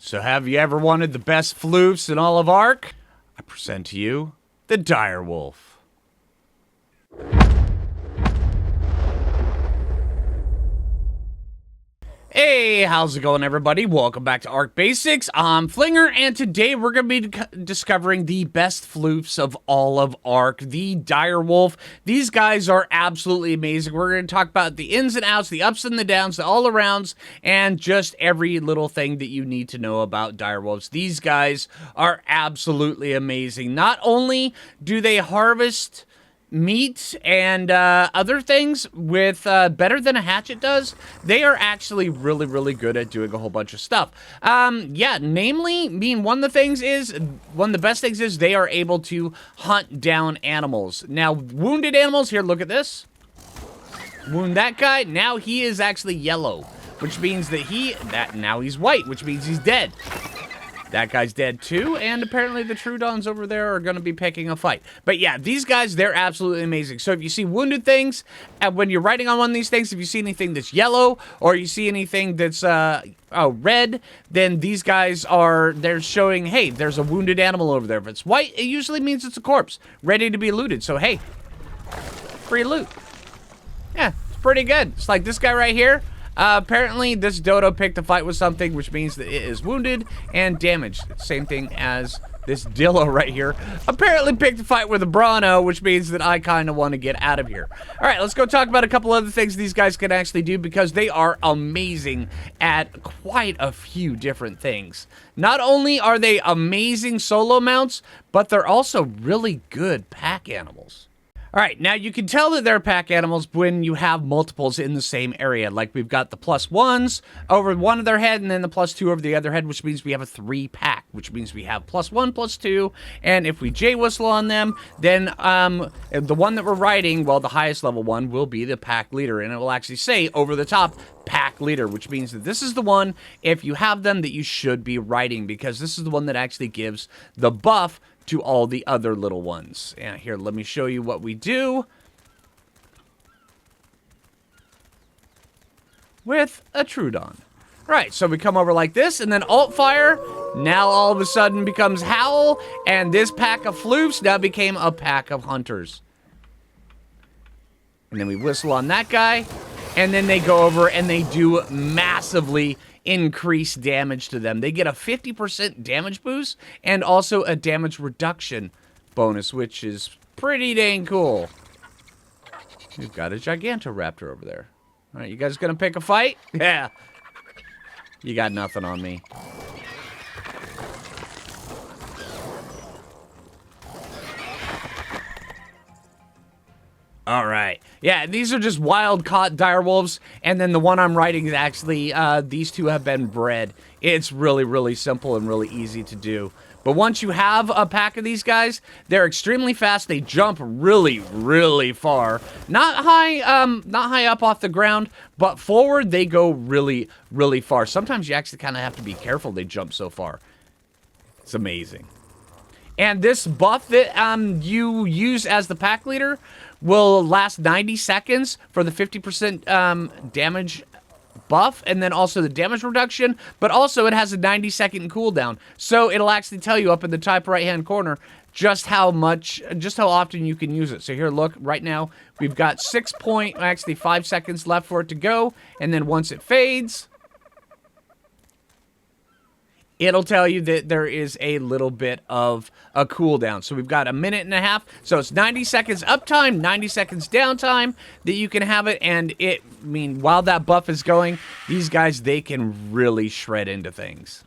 So have you ever wanted the best floofs in all of Ark? I present to you the Direwolf. Hey, how's it going, everybody? Welcome back to Ark Basics. I'm Phlinger, and today we're going to be discovering the best floofs of all of Ark, the Direwolf. These guys are absolutely amazing. We're going to talk about the ins and outs, the ups and the downs, the all-arounds, and just every little thing that you need to know about Direwolves. These guys are absolutely amazing. Not only do they harvest meat and other things with better than a hatchet does, they are actually really good at doing a whole bunch of stuff. Yeah, namely, one of the best things is they are able to hunt down animals. Now, wounded animals, here, look at this. Wound that guy, now he is actually yellow, which means that now he's white, which means he's dead. That guy's dead too, and apparently the Troodons over there are going to be picking a fight. But yeah, these guys, they're absolutely amazing. So if you see wounded things, and when you're writing on one of these things, if you see anything that's yellow, or you see anything that's red, then these guys they're showing, hey, there's a wounded animal over there. If it's white, it usually means it's a corpse, ready to be looted. So hey, free loot. Yeah, it's pretty good. It's like this guy right here. Apparently, this dodo picked a fight with something, which means that it is wounded and damaged. Same thing as this dillo right here. Apparently picked a fight with a Brano, which means that I kind of want to get out of here. All right, let's go talk about a couple other things these guys can actually do, because they are amazing at quite a few different things. Not only are they amazing solo mounts, but they're also really good pack animals. All right, now you can tell that they're pack animals when you have multiples in the same area. Like we've got the +1s over one of their head and then the +2 over the other head, which means we have a 3-pack, which means we have +1, +2, and if we J-whistle on them, then the one that we're riding, well, the highest level one will be the pack leader, and it will actually say over the top, pack leader, which means that this is the one, if you have them, that you should be riding, because this is the one that actually gives the buff to all the other little ones. And here, let me show you what we do with a Troodon. Right, so we come over like this, and then alt fire, now all of a sudden becomes howl, and this pack of floofs now became a pack of hunters. And then we whistle on that guy, and then they go over and they do massively increase damage to them. They get a 50% damage boost and also a damage reduction bonus, which is pretty dang cool. We've got a Gigantoraptor over there. All right, you guys gonna pick a fight? Yeah. You got nothing on me. All right. Yeah, these are just wild-caught direwolves, and then the one I'm riding is actually, these two have been bred. It's really simple and really easy to do. But once you have a pack of these guys, they're extremely fast. They jump really far. Not high up off the ground, but forward they go really far. Sometimes you actually kind of have to be careful they jump so far. It's amazing. And this buff that you use as the pack leader will last 90 seconds for the 50% damage buff, and then also the damage reduction, but also it has a 90-second cooldown. So it'll actually tell you up in the top right-hand corner just how often you can use it. So here, look, right now, we've got 5 seconds left for it to go, and then once it fades, it'll tell you that there is a little bit of a cooldown. So we've got 1.5 minutes. So it's 90 seconds uptime, 90 seconds downtime that you can have it. And while that buff is going, these guys, they can really shred into things.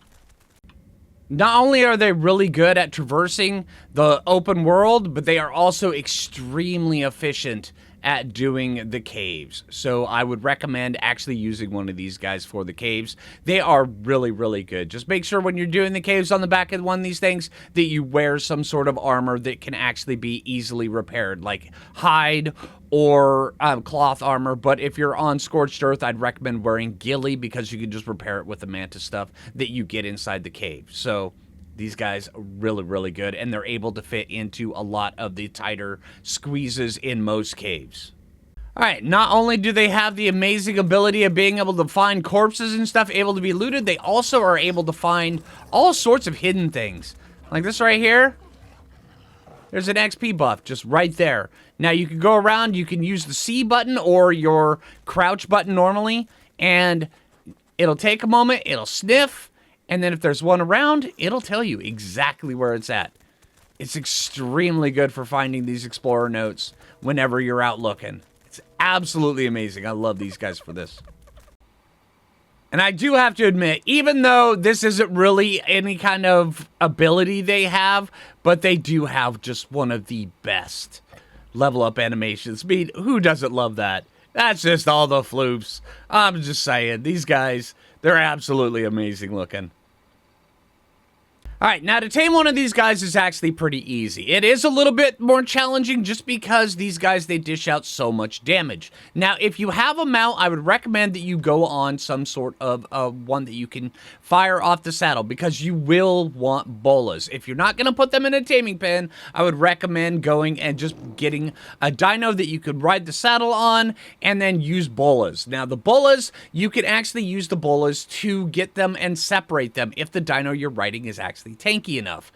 Not only are they really good at traversing the open world, but they are also extremely efficient at doing the caves. So I would recommend actually using one of these guys for the caves. They are really good. Just make sure when you're doing the caves on the back of one of these things that you wear some sort of armor that can actually be easily repaired, like hide or cloth armor. But if you're on Scorched Earth, I'd recommend wearing ghillie, because you can just repair it with the mantis stuff that you get inside the cave. So these guys are really good, and they're able to fit into a lot of the tighter squeezes in most caves. All right, not only do they have the amazing ability of being able to find corpses and stuff able to be looted, they also are able to find all sorts of hidden things. Like this right here. There's an XP buff just right there. Now you can go around, you can use the C button or your crouch button normally, and it'll take a moment, it'll sniff, and then if there's one around, it'll tell you exactly where it's at. It's extremely good for finding these explorer notes whenever you're out looking. It's absolutely amazing. I love these guys for this. And I do have to admit, even though this isn't really any kind of ability they have, but they do have just one of the best level up animations. I mean, who doesn't love that? That's just all the floofs. I'm just saying, these guys, they're absolutely amazing looking. All right, now to tame one of these guys is actually pretty easy. It is a little bit more challenging just because these guys, they dish out so much damage. Now, if you have a mount, I would recommend that you go on some sort of one that you can fire off the saddle because you will want Bullas. If you're not going to put them in a taming pen, I would recommend going and just getting a dino that you could ride the saddle on and then use Bullas. Now, the Bullas, you can actually use the Bullas to get them and separate them if the dino you're riding is actually tanky enough.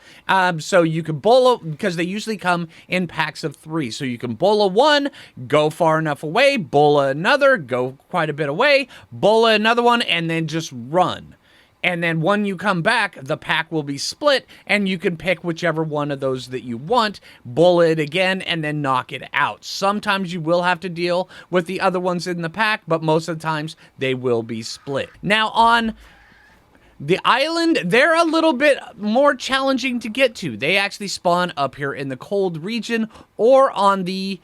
So you can Bulla, because they usually come in packs of 3. So you can Bulla one, go far enough away, Bulla another, go quite a bit away, Bulla another one, and then just run. And then when you come back, the pack will be split, and you can pick whichever one of those that you want, Bulla it again, and then knock it out. Sometimes you will have to deal with the other ones in the pack, but most of the times they will be split. Now on the island, they're a little bit more challenging to get to. They actually spawn up here in the cold region or on the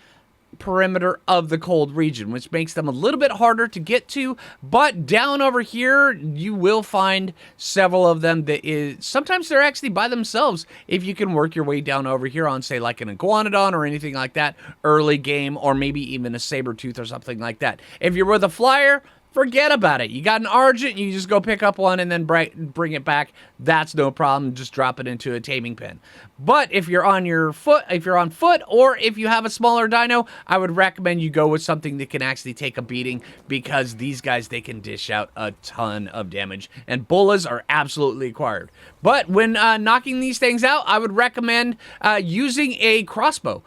perimeter of the cold region, which makes them a little bit harder to get to. But down over here, you will find several of them that is, sometimes they're actually by themselves if you can work your way down over here on, say, like an iguanodon or anything like that, early game, or maybe even a saber tooth or something like that. If you're with a flyer, forget about it. You got an Argent, you just go pick up one and then bring it back. That's no problem. Just drop it into a taming pen. But if you're on foot, or if you have a smaller dino, I would recommend you go with something that can actually take a beating because these guys, they can dish out a ton of damage. And Bullas are absolutely required. But when knocking these things out, I would recommend using a crossbow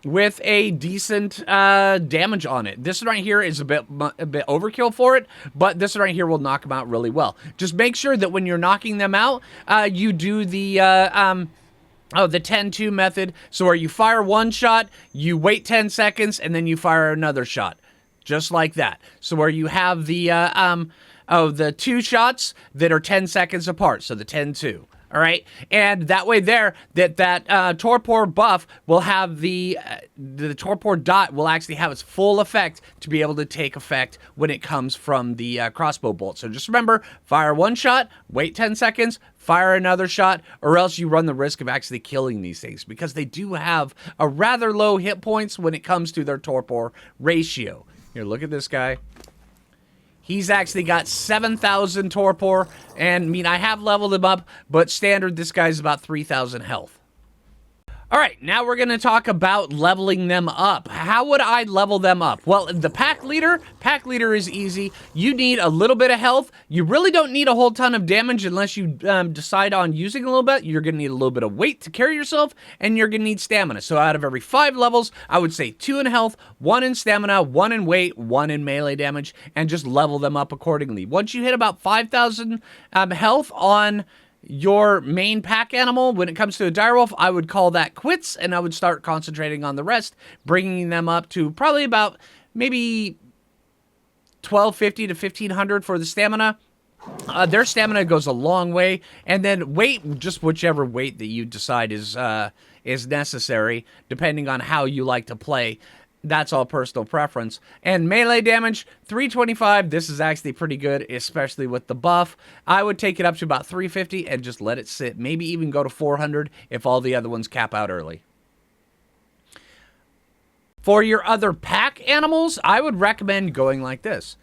with a decent damage on it. This one right here is a bit overkill for it, but this one right here will knock them out really well. Just make sure that when you're knocking them out, you do the 10-2 method, so where you fire one shot, you wait 10 seconds, and then you fire another shot. Just like that. So where you have the 2 shots that are 10 seconds apart, so the 10-2. All right, and that way there, that torpor buff will have the torpor dot will actually have its full effect to be able to take effect when it comes from the crossbow bolt. So just remember, fire one shot, wait 10 seconds, fire another shot, or else you run the risk of actually killing these things because they do have a rather low hit points when it comes to their torpor ratio. Here, look at this guy. He's actually got 7,000 torpor, and I mean, I have leveled him up, but standard, this guy's about 3,000 health. All right, now we're going to talk about leveling them up. How would I level them up? Well, the pack leader is easy. You need a little bit of health. You really don't need a whole ton of damage unless you decide on using a little bit. You're going to need a little bit of weight to carry yourself, and you're going to need stamina. So out of every 5 levels, I would say 2 in health, 1 in stamina, 1 in weight, 1 in melee damage, and just level them up accordingly. Once you hit about 5,000 health on your main pack animal, when it comes to a direwolf, I would call that quits, and I would start concentrating on the rest, bringing them up to probably about maybe 1,250 to 1,500 for the stamina. Their stamina goes a long way, and then weight, just whichever weight that you decide is necessary, depending on how you like to play. That's all personal preference. And melee damage, 325. This is actually pretty good, especially with the buff. I would take it up to about 350 and just let it sit. Maybe even go to 400 if all the other ones cap out early. For your other pack animals, I would recommend going like this.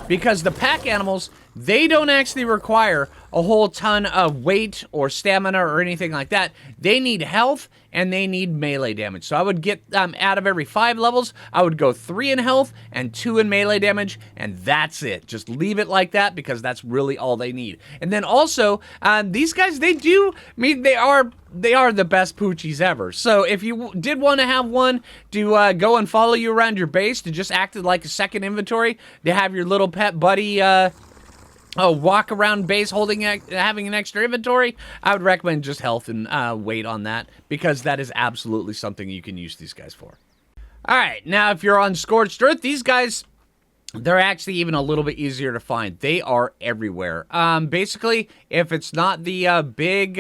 Because the pack animals, they don't actually require a whole ton of weight or stamina or anything like that. They need health and they need melee damage. So I would get, out of every 5 levels, I would go 3 in health and 2 in melee damage, and that's it. Just leave it like that because that's really all they need. And then also, these guys, they are the best poochies ever. So if you did want to have one to go and follow you around your base, to just act like a second inventory, to have your little pet buddy walk around base having an extra inventory, I would recommend just health and weight on that, because that is absolutely something you can use these guys for. Alright, now if you're on Scorched Earth, these guys, they're actually even a little bit easier to find. They are everywhere. Basically, if it's not the big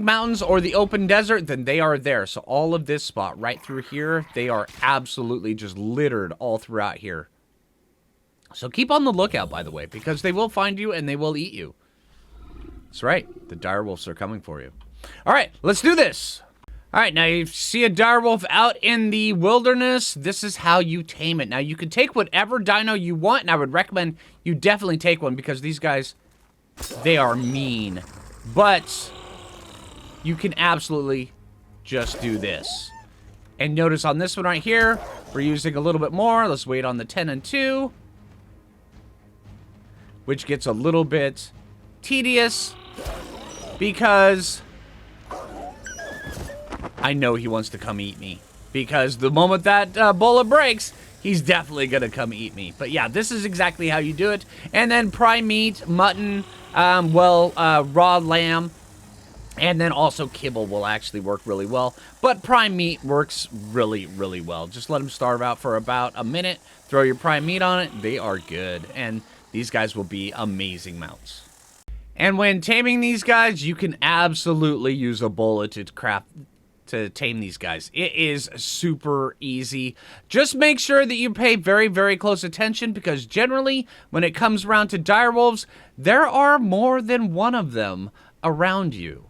mountains or the open desert, then they are there. So all of this spot right through here, they are absolutely just littered all throughout here. So keep on the lookout, by the way, because they will find you and they will eat you. That's right. The direwolves are coming for you. All right, let's do this. All right, now you see a direwolf out in the wilderness. This is how you tame it. Now, you can take whatever dino you want, and I would recommend you definitely take one, because these guys, they are mean. But you can absolutely just do this. And notice on this one right here, we're using a little bit more. Let's wait on the 10 and 2. Which gets a little bit tedious, because I know he wants to come eat me. Because the moment that bullet breaks, he's definitely going to come eat me. But yeah, this is exactly how you do it. And then prime meat, mutton, raw lamb, and then also kibble will actually work really well. But prime meat works really, really well. Just let them starve out for about a minute. Throw your prime meat on it. They are good. And these guys will be amazing mounts. And when taming these guys, you can absolutely use a bullet to tame these guys. It is super easy. Just make sure that you pay very, very close attention, because generally, when it comes around to direwolves, there are more than one of them around you.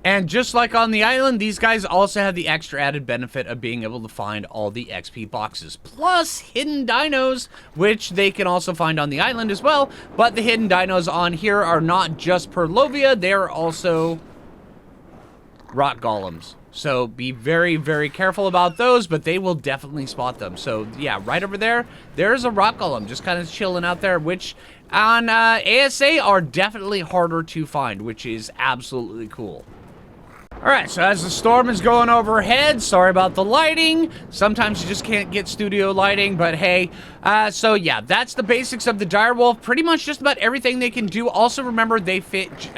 And just like on the island, these guys also have the extra added benefit of being able to find all the XP boxes. Plus hidden dinos, which they can also find on the island as well. But the hidden dinos on here are not just Perlovia, they're also rock golems. So be very, very careful about those, but they will definitely spot them. So yeah, right over there, there's a rock golem just kind of chilling out there, which on ASA are definitely harder to find, which is absolutely cool. Alright, so as the storm is going overhead, sorry about the lighting. Sometimes you just can't get studio lighting, but hey. So yeah, that's the basics of the direwolf. Pretty much just about everything they can do. Also remember, they fit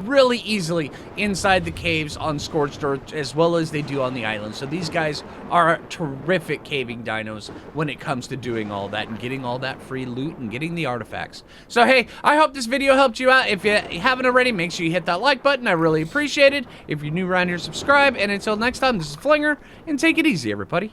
really easily inside the caves on Scorched Earth, as well as they do on the island. So these guys are terrific caving dinos when it comes to doing all that and getting all that free loot and getting the artifacts. So hey, I hope this video helped you out. If you haven't already, make sure you hit that like button. I really appreciate it. If you're new around here, subscribe. And until next time, this is Phlinger, and take it easy, everybody.